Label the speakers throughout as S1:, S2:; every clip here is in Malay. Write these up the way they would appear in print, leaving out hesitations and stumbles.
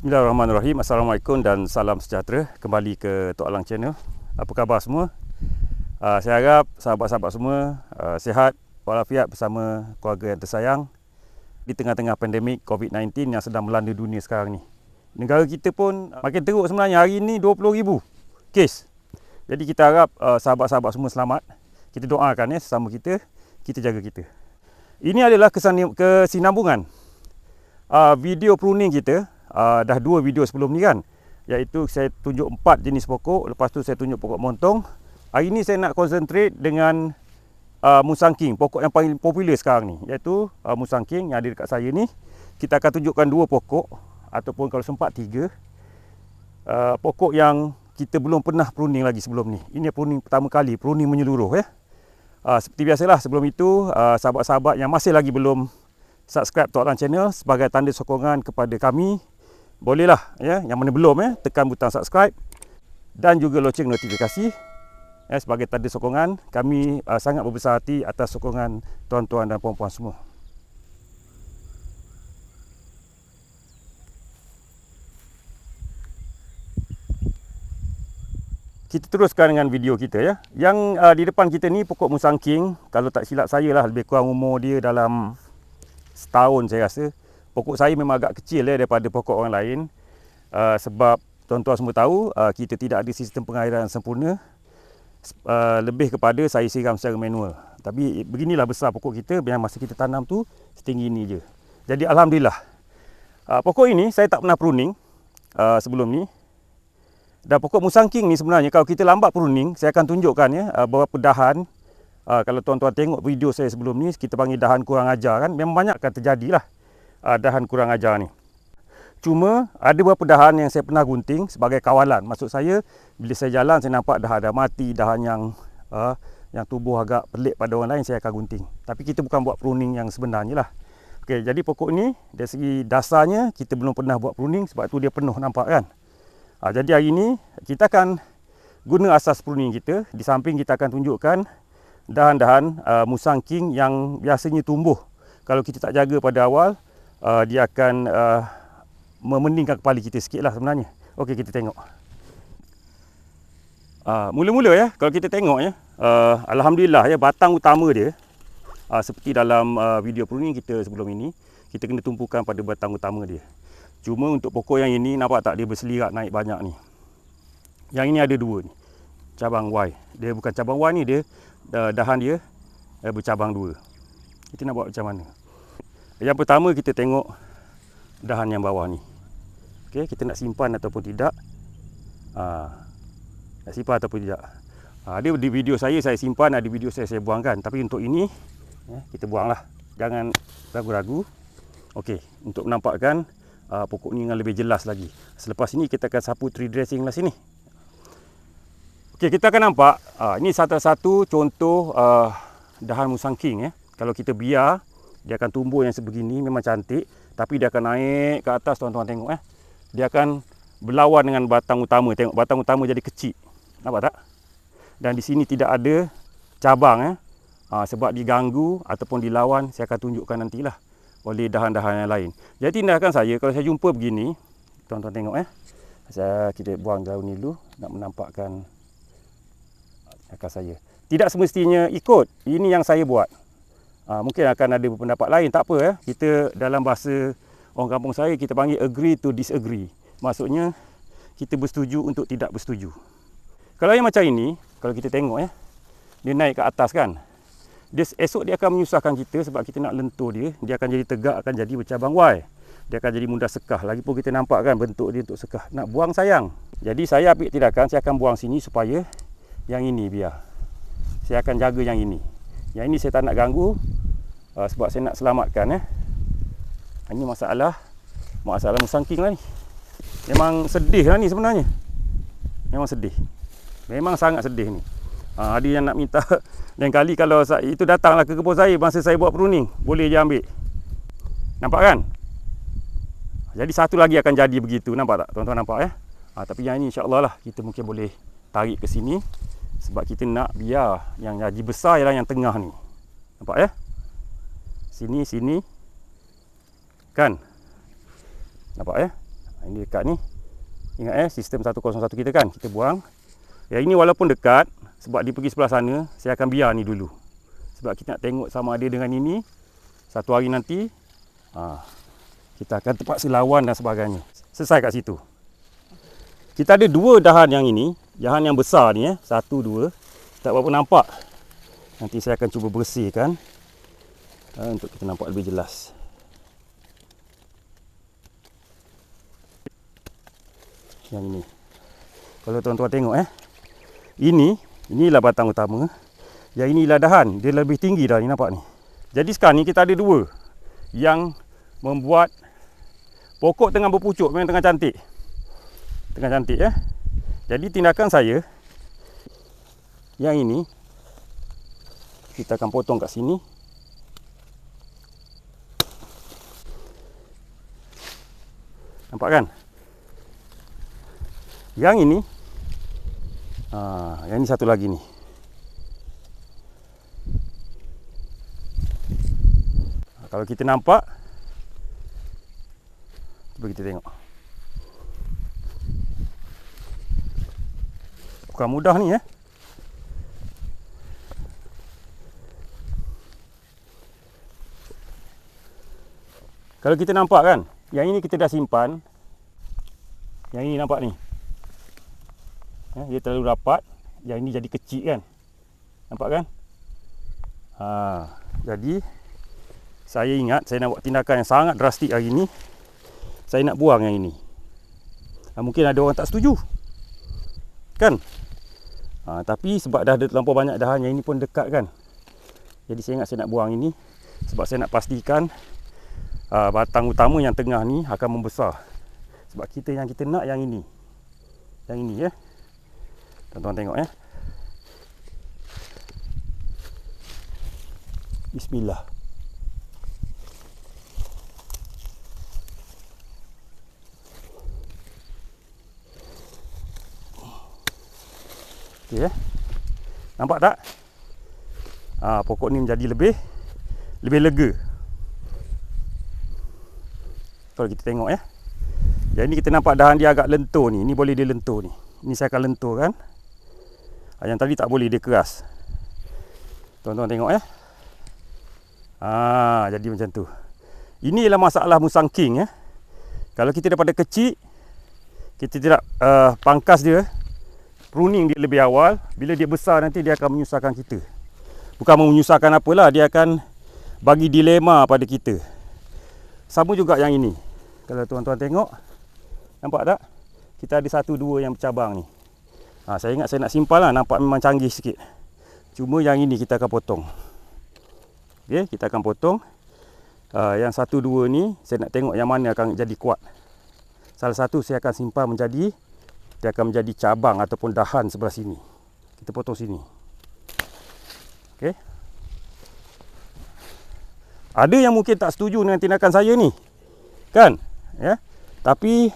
S1: Bismillahirrahmanirrahim. Assalamualaikum dan salam sejahtera. Kembali ke Tok Alang Channel. Apa khabar semua? Saya harap sahabat-sahabat semua sihat walafiat bersama keluarga yang tersayang di tengah-tengah pandemik COVID-19 yang sedang melanda dunia sekarang ni. Negara kita pun makin teruk sebenarnya. Hari ni 20,000 kes. Jadi kita harap sahabat-sahabat semua selamat. Kita doakan sesama kita, kita jaga kita. Ini adalah kesinambungan video pruning kita. Dah 2 video sebelum ni kan, iaitu saya tunjuk 4 jenis pokok. Lepas tu saya tunjuk pokok montong. Hari ni saya nak concentrate dengan musang king, pokok yang paling popular sekarang ni, iaitu musang king yang ada dekat saya ni. Kita akan tunjukkan 2 pokok, ataupun kalau sempat 3 pokok yang kita belum pernah pruning lagi sebelum ni. Ini pruning pertama kali, pruning menyeluruh ya. Seperti biasalah, sebelum itu sahabat-sahabat yang masih lagi belum subscribe Tok Alang Channel, sebagai tanda sokongan kepada kami, bolehlah ya, yang mana belum tekan butang subscribe dan juga loceng notifikasi sebagai tanda sokongan. Kami sangat berbesar hati atas sokongan tuan-tuan dan puan-puan semua. Kita teruskan dengan video kita ya. Yang di depan kita ni pokok musang king. Kalau tak silap saya lah, lebih kurang umur dia dalam setahun saya rasa. Pokok saya memang agak kecil daripada pokok orang lain. Sebab tuan-tuan semua tahu kita tidak ada sistem pengairan sempurna. Lebih kepada saya siram secara manual. Tapi beginilah besar pokok kita yang masa kita tanam tu setinggi ini je. Jadi alhamdulillah. Pokok ini saya tak pernah pruning sebelum ni. Dan pokok musang king ni sebenarnya kalau kita lambat pruning, saya akan tunjukkan beberapa dahan. Kalau tuan-tuan tengok video saya sebelum ni, kita panggil dahan kurang ajar kan. Memang banyak akan terjadilah dahan kurang ajar ni. Cuma ada beberapa dahan yang saya pernah gunting sebagai kawalan. Maksud saya, bila saya jalan saya nampak dahan dah mati, dahan yang tubuh agak pelik pada orang lain, saya akan gunting. Tapi kita bukan buat pruning yang sebenarnya lah. Okey, jadi pokok ni dari segi dasarnya kita belum pernah buat pruning, sebab tu dia penuh nampak kan. Jadi hari ni kita akan guna asas pruning kita. Di samping kita akan tunjukkan dahan-dahan musang king yang biasanya tumbuh, kalau kita tak jaga pada awal, dia akan memeningkan kepala kita sikit lah sebenarnya. Okey, kita tengok. Mula-mula ya, kalau kita tengok ya, alhamdulillah ya, batang utama dia seperti dalam video pruning kita sebelum ini, kita kena tumpukan pada batang utama dia. Cuma untuk pokok yang ini, nampak tak dia berselirat naik banyak ni. Yang ini ada 2 ni, cabang Y. Dia bukan cabang Y ni, dia dahan dia bercabang 2. Kita nak buat macam mana? Yang pertama kita tengok dahan yang bawah ni. Okey, kita nak simpan ataupun tidak. Nak simpan ataupun tidak. Ada di video saya simpan, ada video saya buangkan. Tapi untuk ini kita buanglah. Jangan ragu-ragu. Okey, untuk menampakkan pokok ni dengan lebih jelas lagi. Selepas ini kita akan sapu tree dressing lah sini. Okey, kita akan nampak ini satu-satu contoh dahan musang king ya. Kalau kita biar, dia akan tumbuh yang sebegini, memang cantik. Tapi dia akan naik ke atas, tuan-tuan tengok dia akan berlawan dengan batang utama. Tengok batang utama jadi kecil. Nampak tak? Dan di sini tidak ada cabang sebab diganggu ataupun dilawan. Saya akan tunjukkan nantilah oleh dahan-dahan yang lain. Jadi tindakan saya kalau saya jumpa begini, tuan-tuan tengok kita buang daun ni dulu nak menampakkan akar saya. Tidak semestinya ikut. Ini yang saya buat. Mungkin akan ada pendapat lain, tak apa Kita dalam bahasa orang kampung saya, kita panggil agree to disagree. Maksudnya kita bersetuju untuk tidak bersetuju. Kalau yang macam ini, kalau kita tengok dia naik ke atas kan. Esok dia akan menyusahkan kita sebab kita nak lentur dia. Dia akan jadi tegak, akan jadi bercabang Y. Dia akan jadi mudah sekah. Lagipun kita nampak kan bentuk dia untuk sekah. Nak buang sayang. Jadi saya ambil tindakan, saya akan buang sini supaya yang ini biar. Saya akan jaga yang ini. Yang ini saya tak nak ganggu sebab saya nak selamatkan Ini masalah musang king lah ni. Memang sedih lah ni sebenarnya. Memang sedih. Memang sangat sedih ni. Ada yang nak minta lain kali kalau itu datanglah ke kebun saya masa saya buat pruning, boleh je ambil. Nampak kan? Jadi satu lagi akan jadi begitu. Nampak tak? Tuan-tuan nampak tapi yang ini insya-Allah lah kita mungkin boleh tarik ke sini. Sebab kita nak biar yang jadi besar ialah yang tengah ni. Nampak Sini kan. Nampak Ini dekat ni. Ingat sistem 101 kita kan, kita buang. Yang ini walaupun dekat, sebab dia pergi sebelah sana, saya akan biar ni dulu. Sebab kita nak tengok sama ada dengan ini, satu hari nanti, kita akan terpaksa lawan dan sebagainya. Selesai kat situ. Kita ada dua dahan yang ini, dahan yang besar ni, satu, dua. Tak berapa nampak. Nanti saya akan cuba bersihkan untuk kita nampak lebih jelas. Yang ini. Kalau tuan-tuan tengok inilah batang utama. Yang inilah dahan, dia lebih tinggi dah ni, nampak ni. Jadi sekarang ni kita ada dua yang membuat pokok tengah berpucuk, memang tengah cantik. Tengah cantik ya. Jadi tindakan saya yang ini kita akan potong kat sini. Nampak kan? Yang ini yang ini satu lagi ni. Kalau kita nampak, cuba kita tengok. Bukan mudah ni Kalau kita nampak kan, yang ini kita dah simpan. Yang ini nampak ni. Dia terlalu rapat. Yang ini jadi kecil kan. Nampak kan? Jadi saya ingat saya nak buat tindakan yang sangat drastik hari ni. Saya nak buang yang ini. Mungkin ada orang tak setuju. Kan? Tapi sebab dah ada terlampau banyak dahan, yang ini pun dekat kan. Jadi saya ingat saya nak buang ini. Sebab saya nak pastikan batang utama yang tengah ni akan membesar. Sebab yang kita nak yang ini. Yang ini Tuan-tuan tengok Bismillah. Okey Nampak tak? Pokok ni menjadi lebih lega. Kalau kita tengok Yang ni kita nampak dahan dia agak lentur ni. Ni boleh dia lentur ni. Ini saya akan lenturkan. Yang tadi tak boleh, dia keras. Tuan-tuan tengok jadi macam tu. Inilah masalah musang king Kalau kita daripada kecil, kita tidak pangkas dia, pruning dia lebih awal. Bila dia besar nanti dia akan menyusahkan kita. Bukan menyusahkan apalah, dia akan bagi dilema pada kita. Sama juga yang ini. Kalau tuan-tuan tengok, nampak tak? Kita ada satu dua yang bercabang ni. Saya ingat saya nak simpan lah. Nampak memang canggih sikit. Cuma yang ini kita akan potong. Okay, kita akan potong. Yang satu dua ni saya nak tengok yang mana akan jadi kuat. Salah satu saya akan simpan menjadi, dia akan menjadi cabang ataupun dahan sebelah sini. Kita potong sini. Okay. Ada yang mungkin tak setuju dengan tindakan saya ni. Kan? Tapi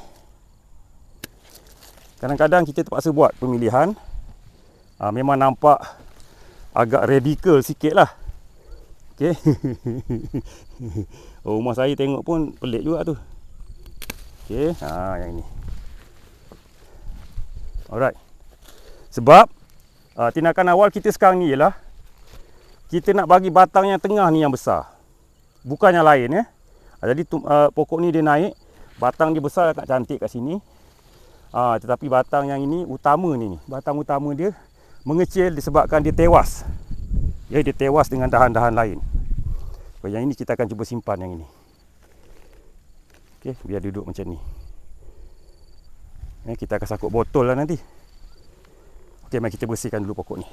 S1: kadang-kadang kita terpaksa buat pemilihan. Memang nampak agak radikal sikit lah. Okay. Rumah saya tengok pun pelik juga tu. Okay. Yang ini. Alright. Sebab tindakan awal kita sekarang ni ialah kita nak bagi batang yang tengah ni yang besar. Bukan yang lain Jadi pokok ni dia naik, batang dia besar agak cantik kat sini. Tetapi batang yang ini utama ni, batang utama dia mengecil disebabkan dia tewas. Dia tewas dengan dahan-dahan lain. Yang ini kita akan cuba simpan yang ini. Okey, biar duduk macam ni. Kita akan sakut botol lah nanti. Okey, mari kita bersihkan dulu pokok ni.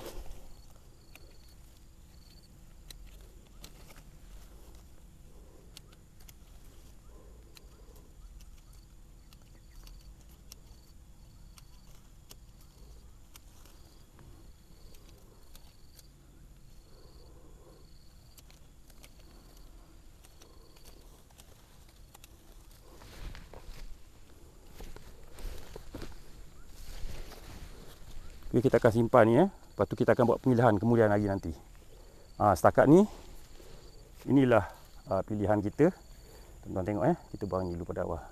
S1: Okay, kita akan simpan ni Lepas tu kita akan buat pemilihan kemudian hari nanti. Setakat ni inilah pilihan kita. Tuan-tuan tengok kita buang ni dulu pada awal.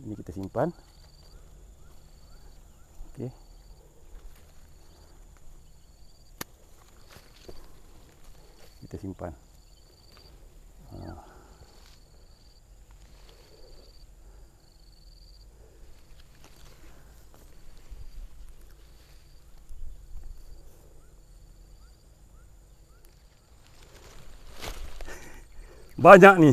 S1: Ini kita simpan. Okey. Kita simpan. Banyak ni.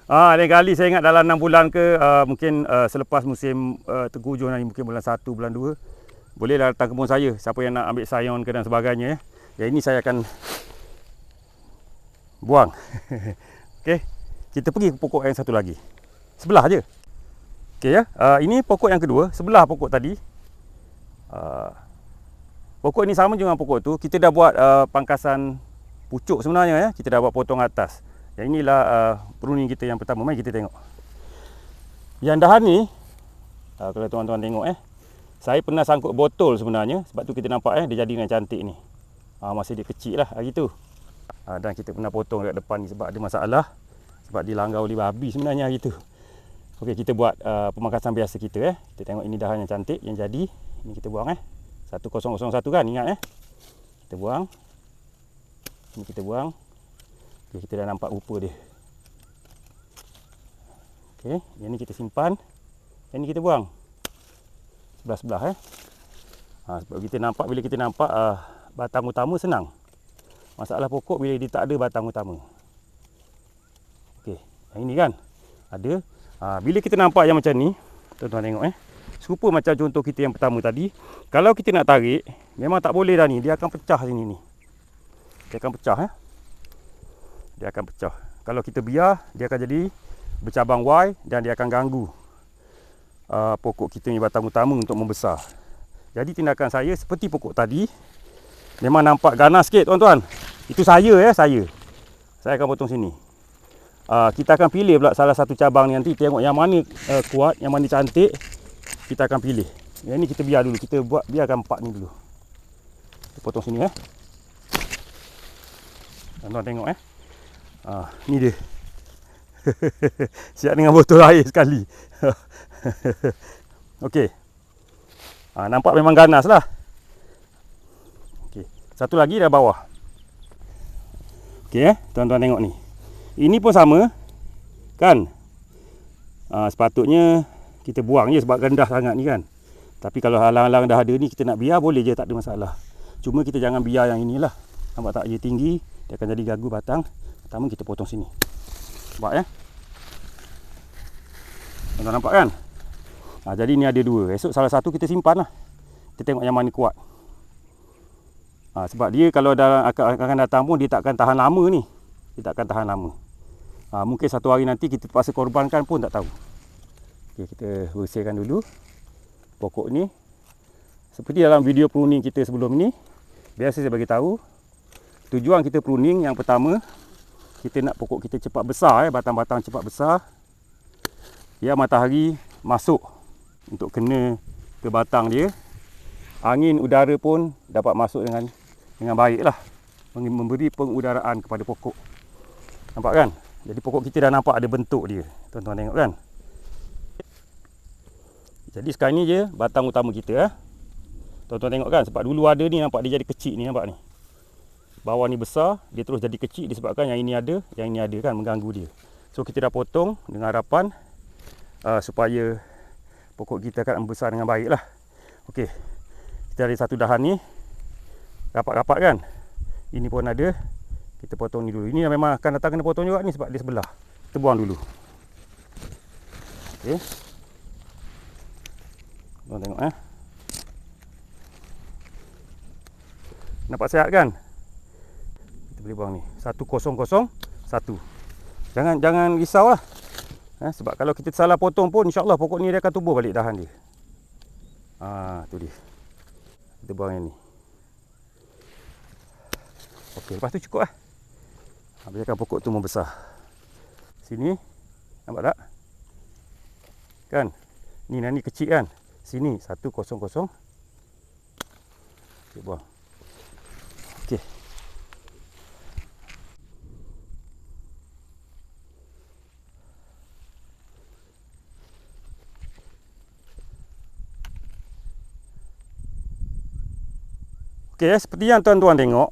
S1: Lain kali saya ingat dalam 6 bulan ke mungkin selepas musim tengkujuh ni, mungkin bulan 1, bulan 2, bolehlah datang kebun saya. Siapa yang nak ambil sayon ke dan sebagainya. Yang ini saya akan buang. Okey. Kita pergi ke pokok yang satu lagi. Sebelah je. Okey ya. Ini pokok yang kedua, sebelah pokok tadi. Pokok ini sama juga dengan pokok tu. Kita dah buat pangkasan pucuk sebenarnya ya. Kita dah buat potong atas. Yang inilah pruning kita yang pertama. Mari kita tengok. Yang dahan ni, kalau tuan-tuan tengok saya pernah sangkut botol sebenarnya. Sebab tu kita nampak dia jadi dengan cantik ni. Masih dia kecil lah hari tu. Dan kita pernah potong dekat depan ni sebab ada masalah. Sebab dilanggar oleh babi sebenarnya hari tu. Okey, kita buat pemangkasan biasa kita. Kita tengok ini dahan yang cantik yang jadi. Ini kita buang 1001 kan, ingat kita buang. Ini kita buang. Okay, kita dah nampak rupa dia. Okey, yang ni kita simpan. Yang ni kita buang. Sebelah-sebelah sebab kita nampak, bila kita nampak batang utama senang. Masalah pokok bila dia tak ada batang utama. Okey, yang ini kan ada. Bila kita nampak yang macam ni, tuan-tuan tengok serupa macam contoh kita yang pertama tadi. Kalau kita nak tarik, memang tak boleh dah ni. Dia akan pecah sini ni. Dia akan pecah Dia akan pecah. Kalau kita biar, dia akan jadi bercabang Y dan dia akan ganggu pokok kita ni batang utama untuk membesar. Jadi tindakan saya seperti pokok tadi. Memang nampak ganas sikit tuan-tuan. Itu saya saya akan potong sini. Kita akan pilih pula salah satu cabang ni nanti. Tengok yang mana kuat, yang mana cantik. Kita akan pilih. Yang ni kita biar dulu. Kita biarkan 4 ni dulu. Kita potong sini tuan-tuan tengok ni dia. Siap dengan botol air sekali. Okey. Nampak memang ganas lah. Okey. Satu lagi dah bawah. Okey tuan-tuan tengok ni. Ini pun sama. Kan? Sepatutnya kita buang je sebab rendah sangat ni kan. Tapi kalau halang-halang dah ada ni, kita nak biar boleh je, tak ada masalah. Cuma kita jangan biar yang inilah. Nampak tak, dia tinggi. Dia akan jadi gagu batang. Pertama kita potong sini. Nampak tuan-tuan nampak kan? Jadi ni ada 2. Esok salah satu kita simpan lah. Kita tengok yang mana kuat. Sebab dia kalau dah akan datang pun dia tak akan tahan lama ni. Dia tak akan tahan lama. Mungkin satu hari nanti kita terpaksa korbankan pun tak tahu. Okay, kita bersihkan dulu pokok ni. Seperti dalam video pruning kita sebelum ni, biasa saya bagi tahu tujuan kita pruning yang pertama, kita nak pokok kita cepat besar, batang-batang cepat besar. Ya, matahari masuk untuk kena ke batang dia. Angin udara pun dapat masuk dengan baiklah, memberi pengudaraan kepada pokok. Nampak kan? Jadi pokok kita dah nampak ada bentuk dia. Tuan-tuan tengok kan? Jadi sekarang ni je batang utama kita. Tuan-tuan tengok kan? Sebab dulu ada ni, nampak dia jadi kecil ni, nampak ni. Bawah ni besar, dia terus jadi kecil disebabkan yang ini ada, yang ini ada kan, mengganggu dia. So kita dah potong dengan harapan supaya pokok kita akan membesar dengan baik lah. Okey, kita ada satu dahan ni, rapat-rapat kan. Ini pun ada. Kita potong ni dulu. Ini memang akan datang kena potong juga ni sebab dia sebelah. Kita buang dulu. Okey. Tuan tengok Nampak sihat kan? Kita boleh buang ni. 1001. Jangan risaulah. Sebab kalau kita salah potong pun, insya-Allah pokok ni dia akan tumbuh balik dahan dia. Tu dia. Kita buang yang ni. Okey, lepas tu cukup biarkan pokok tu membesar. Sini, nampak tak? Kan? Ni kecil kan? Sini 100. Kita buang. Okey. Okey, seperti yang tuan-tuan tengok,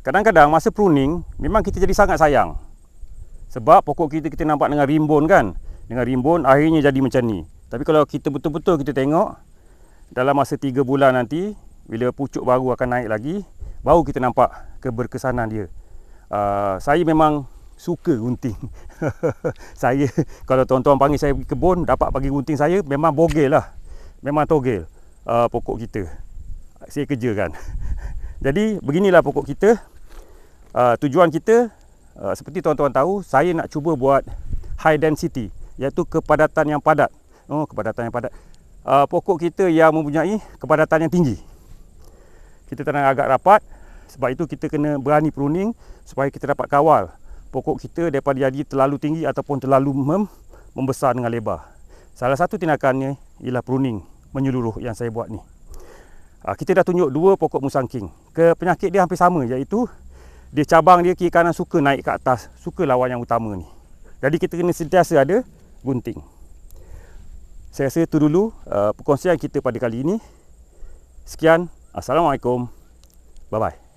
S1: kadang-kadang masa pruning memang kita jadi sangat sayang. Sebab pokok kita nampak dengan rimbun kan. Dengan rimbun akhirnya jadi macam ni. Tapi kalau kita betul-betul kita tengok dalam masa 3 bulan nanti, bila pucuk baru akan naik lagi, baru kita nampak keberkesanan dia. Saya memang suka gunting. Saya, kalau tuan-tuan panggil saya pergi kebun, dapat bagi gunting saya, memang bogel lah. Memang togel pokok kita. Saya kerja kan. Jadi beginilah pokok kita. Tujuan kita, seperti tuan-tuan tahu, saya nak cuba buat high density, iaitu kepadatan yang padat. Kepadatan yang padat. Pokok kita yang mempunyai kepadatan yang tinggi. Kita tanam agak rapat. Sebab itu kita kena berani pruning supaya kita dapat kawal pokok kita daripada jadi terlalu tinggi ataupun terlalu membesar dengan lebar. Salah satu tindakannya ialah pruning menyeluruh yang saya buat ni. Kita dah tunjuk 2 pokok musang king. Penyakit dia hampir sama, iaitu dia cabang dia kiri kanan suka naik ke atas, suka lawan yang utama ni. Jadi kita kena sentiasa ada gunting. Saya rasa itu dulu perkongsian kita pada kali ini. Sekian, Assalamualaikum. Bye bye.